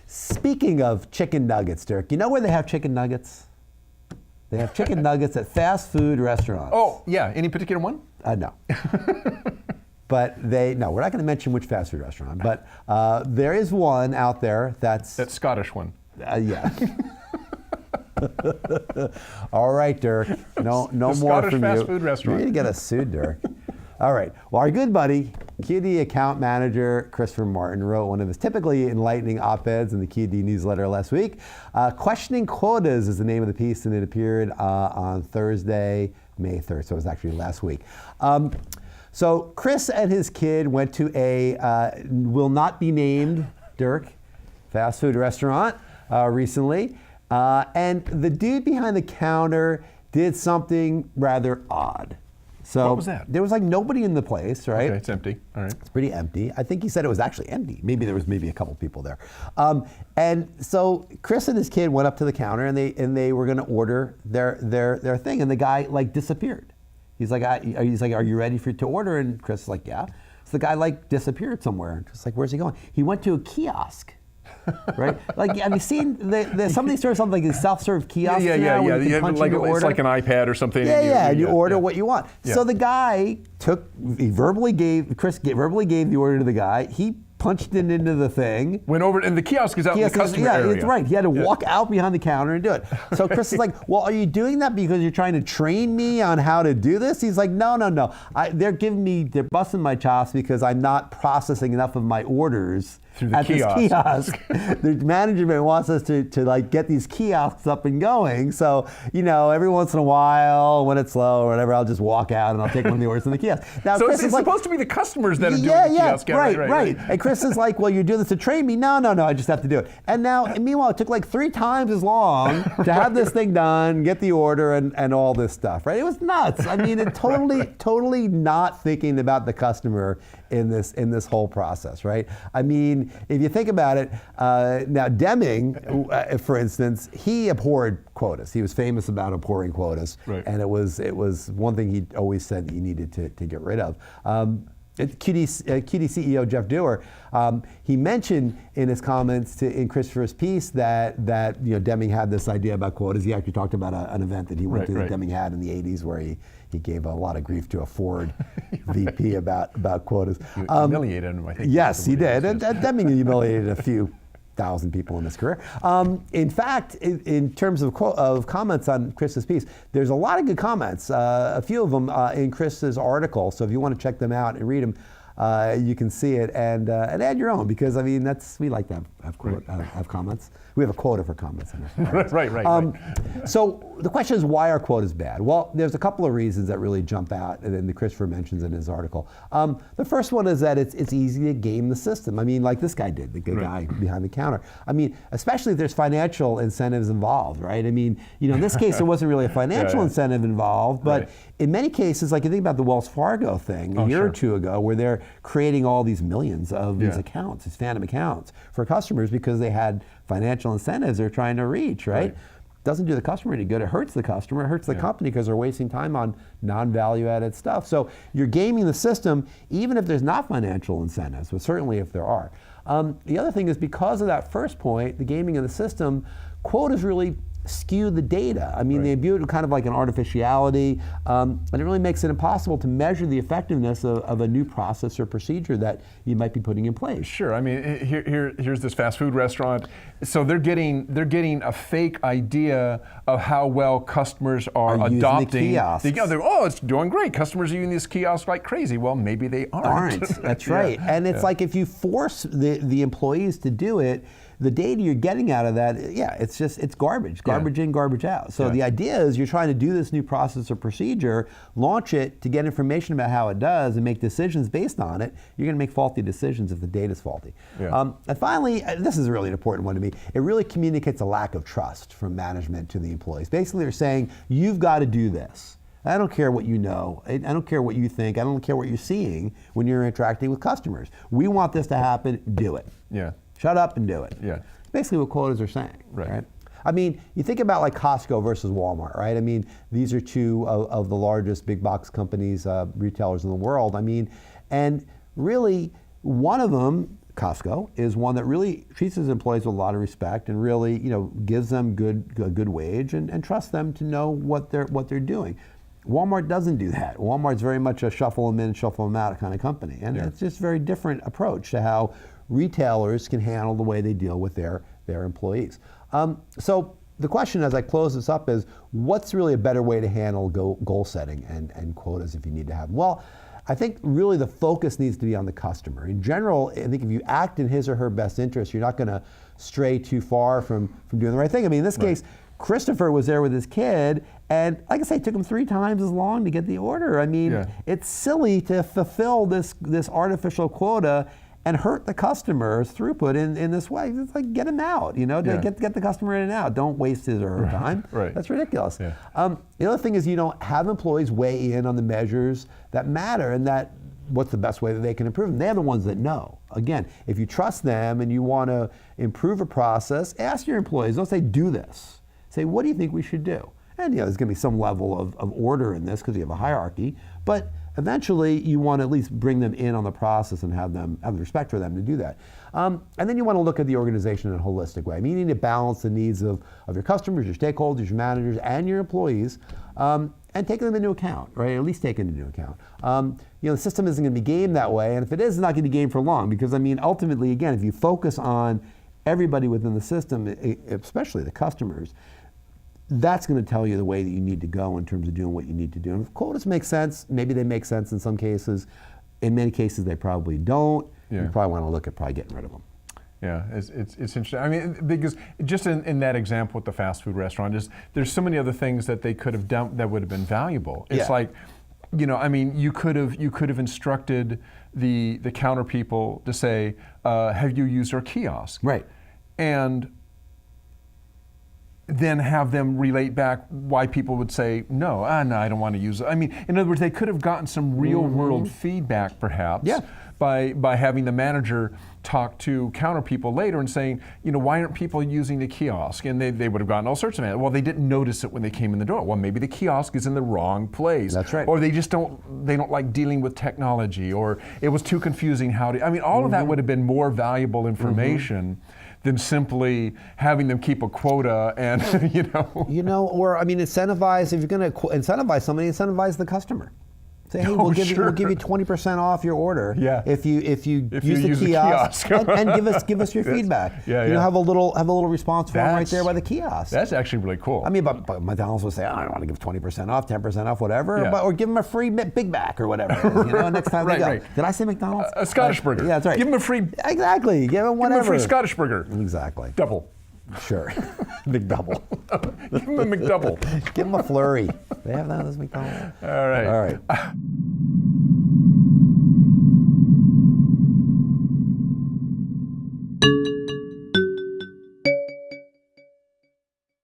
Speaking of chicken nuggets, Dirk, you know where they have chicken nuggets? They have chicken nuggets at fast food restaurants. Oh, yeah. Any particular one? No. But we're not going to mention which fast food restaurant, but there is one out there that's... That Scottish one. Yeah. All right, Dirk. No more Scottish from fast you. food restaurant. You need to get us sued, Dirk. All right. Well, our good buddy, QD account manager Christopher Martin, wrote one of his typically enlightening op-eds in the QD newsletter last week. Questioning Quotas is the name of the piece, and it appeared on Thursday, May 3rd, so it was actually last week. So Chris and his kid went to a will not be named, Dirk, fast food restaurant recently. And the dude behind the counter did something rather odd. So what was that? There was like nobody in the place, right? Okay, it's empty. All right. It's pretty empty. I think he said it was actually empty. Maybe there was a couple people there. And so Chris and his kid went up to the counter and they were going to order their thing, and the guy like disappeared. He's like, are you ready to order? And Chris is like, yeah. So the guy like disappeared somewhere. Just like, where's he going? He went to a kiosk. Right? Like, have you seen some of these stores, something like these self-serve kiosks? Yeah. Like it's like an iPad or something. And you order what you want. Yeah. So the guy Chris verbally gave the order to the guy. He punched it into the thing. Went over, and the kiosk is out in the customer area. Yeah, it's right. He had to walk out behind the counter and do it. So Chris is like, well, are you doing that because you're trying to train me on how to do this? He's like, no. They're busting my chops because I'm not processing enough of my orders through the at kiosk. This kiosk. The management wants us to like get these kiosks up and going. So, every once in a while when it's slow or whatever, I'll just walk out and I'll take one of the orders from the kiosk. Now, so Chris it's like, supposed to be the customers that are doing the kiosk. Right. And Chris is like, well, you're doing this to train me? No, I just have to do it. And meanwhile, it took like 3 times as long to have this thing done, get the order and all this stuff, right? It was nuts. I mean, it totally not thinking about the customer in this whole process, right? I mean, if you think about it, now Deming, for instance, he abhorred quotas. He was famous about abhorring quotas, right. And it was one thing he always said that you needed to get rid of. QD CEO Jeff Dewar, he mentioned in his comments in Christopher's piece that Deming had this idea about quotas. He actually talked about an event that he went to that Deming had in the 80s where he gave a lot of grief to a Ford VP about quotas. You humiliated him, I think. Yes, he did. And Deming humiliated a few thousand people in his career. In fact, in terms of comments on Chris's piece, there's a lot of good comments. A few of them in Chris's article. So if you want to check them out and read them, you can see it and add your own, because I mean we like to have comments. We have a quota for comments. Right. So the question is, why are quotas bad? Well, there's a couple of reasons that really jump out, and then Christopher mentions in his article. The first one is that it's easy to game the system. I mean, like this guy did, the good guy behind the counter. I mean, especially if there's financial incentives involved, right? I mean, in this case, there wasn't really a financial incentive involved, but in many cases, like you think about the Wells Fargo thing a year or two ago, where they're creating all these millions of these accounts, these phantom accounts for customers because they had financial incentives they're trying to reach, right? Doesn't do the customer any good. It hurts the customer, it hurts the company because they're wasting time on non-value added stuff. So you're gaming the system even if there's not financial incentives, but certainly if there are. The other thing is, because of that first point, the gaming of the system, quotas really skew the data. I mean, they imbue it kind of like an artificiality, and it really makes it impossible to measure the effectiveness of a new process or procedure that you might be putting in place. Sure. I mean, here's this fast food restaurant. So they're getting a fake idea of how well customers are adopting the kiosks. It's doing great. Customers are using these kiosks like crazy. Well, maybe they aren't. That's right. And it's like if you force the employees to do it, the data you're getting out of that, it's garbage. Garbage in, garbage out. So the idea is you're trying to do this new process or procedure, launch it to get information about how it does and make decisions based on it. You're going to make faulty decisions if the data's faulty. And finally, this is really an important one to me, it really communicates a lack of trust from management to the employees. Basically, they're saying, you've got to do this. I don't care what you know. I don't care what you think. I don't care what you're seeing when you're interacting with customers. We want this to happen. Do it. Shut up and do it. Basically what quotas are saying, right? I mean, you think about like Costco versus Walmart, right? I mean, these are two of the largest big box companies, retailers in the world. I mean, and really, one of them, Costco, is one that really treats his employees with a lot of respect and really, gives them a good wage and trusts them to know what they're doing. Walmart doesn't do that. Walmart's very much a shuffle them in, shuffle them out kind of company, and it's just a very different approach to how retailers can handle the way they deal with their employees. So the question as I close this up is, what's really a better way to handle goal setting and quotas if you need to have them? Well, I think really the focus needs to be on the customer. In general, I think if you act in his or her best interest, you're not going to stray too far from doing the right thing. I mean, in this case, Christopher was there with his kid, and like I say, it took him 3 times as long to get the order. I mean, it's silly to fulfill this artificial quota and hurt the customer's throughput in this way. It's like, get him out, get the customer in and out. Don't waste his or her time. Right. That's ridiculous. Yeah. The other thing is, have employees weigh in on the measures that matter and what's the best way that they can improve them. They're the ones that know. Again, if you trust them and you want to improve a process, ask your employees. Don't say, do this. Say, what do you think we should do? And there's going to be some level of order in this because you have a hierarchy, but eventually you want to at least bring them in on the process and have the respect for them to do that. And then you want to look at the organization in a holistic way. I mean, you need to balance the needs of your customers, your stakeholders, your managers, and your employees, and take them into account, right? At least take them into account. The system isn't going to be gamed that way, and if it is, it's not going to be gamed for long, because ultimately, again, if you focus on everybody within the system, especially the customers, that's going to tell you the way that you need to go in terms of doing what you need to do. And if quotas make sense, maybe they make sense in some cases. In many cases, they probably don't. You probably want to look at getting rid of them. Yeah, it's interesting. I mean, because just in that example with the fast food restaurant, there's so many other things that they could have done that would have been valuable. It's like, you could have instructed the counter people to say, have you used our kiosk? Right. And then have them relate back why people would say, no, I don't want to use it. I mean, in other words, they could have gotten some real world feedback perhaps by having the manager talk to counter people later and saying, why aren't people using the kiosk? And they would have gotten all sorts of answers. Well, they didn't notice it when they came in the door. Well, maybe the kiosk is in the wrong place. That's right. Or they don't like dealing with technology, or it was too confusing all of that would have been more valuable information than simply having them keep a quota and, or incentivize, if you're going to incentivize somebody, incentivize the customer. Say, hey, we'll give you 20% off your order if you use the kiosk and give us your feedback. Have a little response form right there by the kiosk. That's actually really cool. I mean, but McDonald's would say, I don't want to give 20% off, 10% off, whatever, or give them a free Big Mac or whatever. Next time they go. Right. Did I say McDonald's? A Scottish burger. Yeah, that's right. Give them a free. Exactly. Give them whatever. Give them a free Scottish burger. Exactly. Double. Sure. Big double. Give them a McDouble. Give them a flurry. They have that as McDonald's. All right. All right.